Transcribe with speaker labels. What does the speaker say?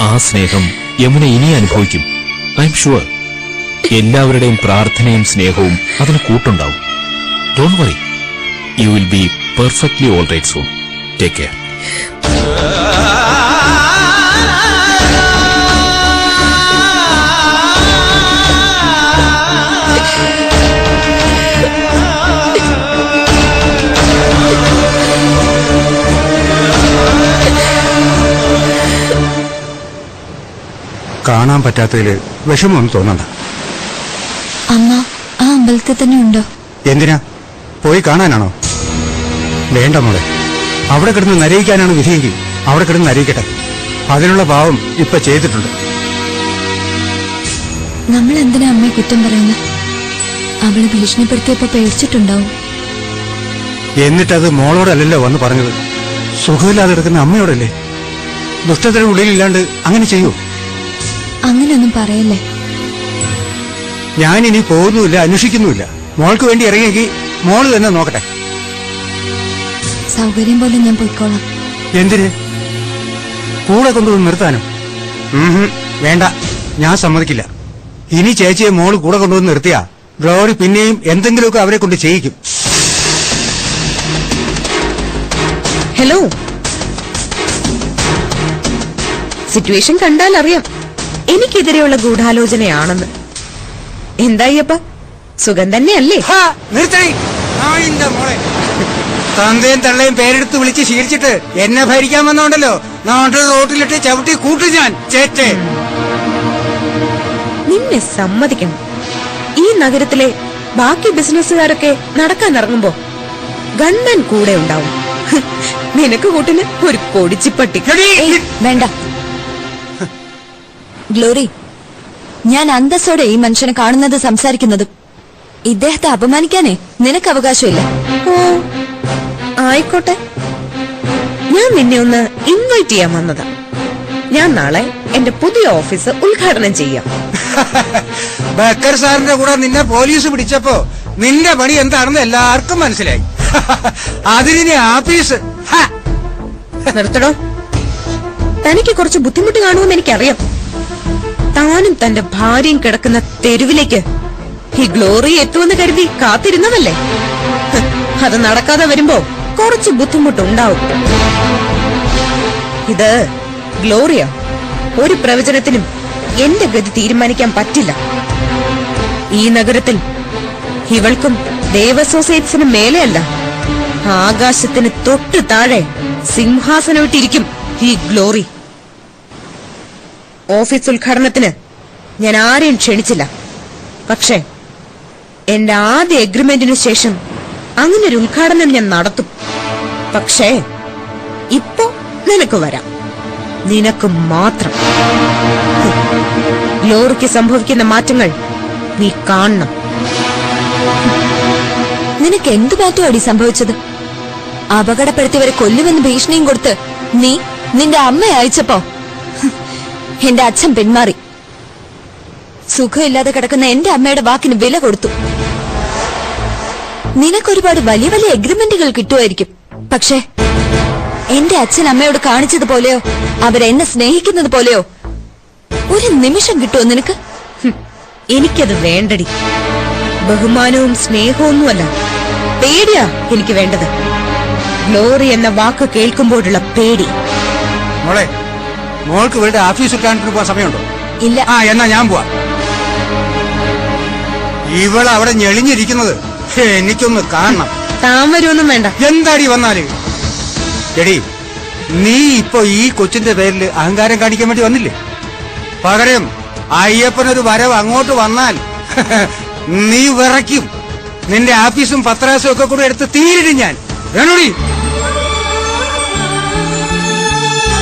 Speaker 1: ആ സ്നേഹം യമുന ഇനി അനുഭവിക്കും. I'm sure. എല്ലാവരുടെയും പ്രാർത്ഥനയും സ്നേഹവും അതിന് കൂട്ടുണ്ടാവും. Don't worry, you will be perfectly all right soon. Take care.
Speaker 2: കാണാൻ പറ്റാത്തതില് വിഷമമൊന്നും തോന്നണ്ട.
Speaker 3: അമ്മ ആ അമ്പലത്തിൽ തന്നെ ഉണ്ടോ?
Speaker 2: എന്തിനാ, പോയി കാണാനാണോ? വേണ്ട മോളെ, അവിടെ കിടന്ന് നരയിക്കാനാണ് വിധിയെങ്കിൽ അവിടെ കിടന്ന് നരയിക്കട്ടെ. അതിനുള്ള പാവം ഇപ്പൊ ചെയ്തിട്ടുണ്ട്.
Speaker 3: നമ്മൾ എന്തിനാ അമ്മയെ കുറ്റം പറയുന്നത്? അവള് ഭീഷണിപ്പെടുത്തിയപ്പോ പേടിച്ചിട്ടുണ്ടാവും.
Speaker 2: എന്നിട്ടത് മോളോടല്ലല്ലോ വന്ന് പറഞ്ഞത്, സുഖമില്ലാതെ കിടക്കുന്ന അമ്മയോടല്ലേ. ദുഷ്ടത്തിന് ഉള്ളിലില്ലാണ്ട് അങ്ങനെ ചെയ്യൂ?
Speaker 3: അങ്ങനെയൊന്നും പറയല്ലേ.
Speaker 2: ഞാനിനി പോകുന്നുമില്ല, അന്വേഷിക്കുന്നുമില്ല. മോൾക്ക് വേണ്ടി ഇറങ്ങിയെങ്കിൽ മോള് തന്നെ നോക്കട്ടെ.
Speaker 3: സൗകര്യം പോലെ ഞാൻ പോയിക്കോളാം.
Speaker 2: എന്തിന്? കൂടെ കൊണ്ടുവന്ന് നിർത്താനോ? വേണ്ട, ഞാൻ സമ്മതിക്കില്ല. ഇനി ചേച്ചിയെ മോള് കൂടെ കൊണ്ടുവന്ന് നിർത്തിയാ ഗ്ലോറി പിന്നെയും എന്തെങ്കിലുമൊക്കെ അവരെ കൊണ്ട് ചെയ്യിക്കും.
Speaker 4: ഹലോ, സിറ്റുവേഷൻ കണ്ടാൽ അറിയാം എനിക്കെതിരെയുള്ള ഗൂഢാലോചനയാണെന്ന്. എന്തായ്യപ്പ, സുഖം തന്നെയല്ലേ?
Speaker 2: തന്തയും തള്ളയും പേരെടുത്ത് വിളിച്ച് ശീലിച്ചിട്ട് എന്നെ ഭരിക്കാൻ വന്നോണ്ടല്ലോ നാട്ടിൽ റോട്ടിലിട്ട് ചവിട്ടി കൂട്ടു ഞാൻ ചേച്ചേ.
Speaker 4: നിന്നെ സമ്മതിക്കണം. ഈ നഗരത്തിലെ ബാക്കി ബിസിനസ്സുകാരൊക്കെ നടക്കാൻ ഇറങ്ങുമ്പോ ഗൺമാൻ കൂടെ ഉണ്ടാവും. നിനക്ക് കൂട്ടിന് ഒരു കൊടിച്ചിപ്പട്ടി.
Speaker 3: വേണ്ട ഗ്ലോറി, ഞാൻ അന്തസ്സോടെ ഈ മനുഷ്യനെ കാണുന്നത് സംസാരിക്കുന്നതും. ഇദ്ദേഹത്തെ അപമാനിക്കാനേ നിനക്ക് അവകാശമില്ല.
Speaker 4: ഓ ആയിക്കോട്ടെ, ഞാൻ നിന്നെ ഒന്ന് ഇൻവൈറ്റ് ചെയ്യാൻ വന്നതാ. ഞാൻ നാളെ എന്റെ പുതിയ ഓഫീസ് ഉദ്ഘാടനം ചെയ്യാം.
Speaker 2: ബക്കർ സാറിന്റെ കൂടെ നിന്നെ പോലീസ് പിടിച്ചപ്പോ നിന്റെ പണി എന്താണെന്ന് എല്ലാവർക്കും മനസ്സിലായി. അതിന് ആഫീസ്
Speaker 4: നിർത്തടോ. തനിക്ക് കുറച്ച് ബുദ്ധിമുട്ട് കാണുമെന്ന് എനിക്കറിയാം. താനും തന്റെ ഭാര്യയും കിടക്കുന്ന തെരുവിലേക്ക് ഈ ഗ്ലോറി എത്തുമെന്ന് കരുതി കാത്തിരുന്നതല്ലേ. അത് നടക്കാതെ വരുമ്പോ കുറച്ച് ബുദ്ധിമുട്ടുണ്ടാവും. ഇത് ഗ്ലോറിയ. ഒരു പ്രവചനത്തിനും എന്റെ ഗതി തീരുമാനിക്കാൻ പറ്റില്ല. ഈ നഗരത്തിൽ ഇവൾക്കും ദേവ അസോസിയേറ്റ്സിനും മേലെയല്ല, ആകാശത്തിന് തൊട്ടു താഴെ സിംഹാസനമിട്ടിരിക്കും ഈ ഗ്ലോറി. ഓഫീസ് ഉദ്ഘാടനത്തിന് ഞാൻ ആരെയും ക്ഷണിച്ചില്ല. പക്ഷേ എന്റെ ആദ്യ എഗ്രിമെന്റിനു ശേഷം അങ്ങനെ ഒരു ഉദ്ഘാടനം ഞാൻ നടത്തും. പക്ഷേ ഇപ്പോ നിനക്ക് വരാം, നിനക്ക് മാത്രം. ഗ്ലോറിക്ക് സംഭവിക്കുന്ന മാറ്റങ്ങൾ നീ കാണണം.
Speaker 3: നിനക്ക് എന്തു മാറ്റമാടി സംഭവിച്ചത്? അപകടപ്പെടുത്തിയവരെ കൊല്ലുമെന്ന് ഭീഷണിയും കൊടുത്ത് നീ നിന്റെ അമ്മയെ അയച്ചപ്പോ എന്റെ അച്ഛൻ പിന്മാറി. സുഖമില്ലാതെ കിടക്കുന്ന എന്റെ അമ്മയുടെ വാക്കിന് വില കൊടുത്തു. നിനക്കൊരുപാട് വലിയ വലിയ എഗ്രിമെന്റുകൾ കിട്ടുമായിരിക്കും. പക്ഷേ എന്റെ അച്ഛൻ അമ്മയോട് കാണിച്ചതുപോലെയോ അവരെന്നെ സ്നേഹിക്കുന്നത് പോലെയോ ഒരു നിമിഷം കിട്ടുമോ നിനക്ക്?
Speaker 4: എനിക്കത് വേണ്ടടി. ബഹുമാനവും സ്നേഹമൊന്നുമല്ല, പേടിയാ എനിക്ക് വേണ്ടത്. ഗ്ലോറി എന്ന വാക്ക് കേൾക്കുമ്പോഴുള്ള പേടി.
Speaker 2: മോളെ, മോൾക്ക് വീട് ഓഫീസ് ഉദ്ഘാടനത്തിന് പോകാൻ സമയമുണ്ടോ?
Speaker 3: ഇല്ല.
Speaker 2: എന്നാ ഞാൻ പോവാ. ഇവള് അവിടെ ഞെളിഞ്ഞിരിക്കുന്നത് എനിക്കൊന്ന് കാണണം.
Speaker 4: താൻ വരുമൊന്നും വേണ്ട.
Speaker 2: എന്താടി വന്നാല്? എടി, നീ ഇപ്പൊ ഈ കൊച്ചിന്റെ പേരിൽ അഹങ്കാരം കാണിക്കാൻ വേണ്ടി വന്നില്ലേ? പകരം അയ്യപ്പനൊരു വരവ് അങ്ങോട്ട് വന്നാൽ നീ വിറയ്ക്കും. നിന്റെ ആഫീസും പത്രാസും ഒക്കെ കൂടെ എടുത്ത് തീരിടും ഞാൻ. വേണോടി?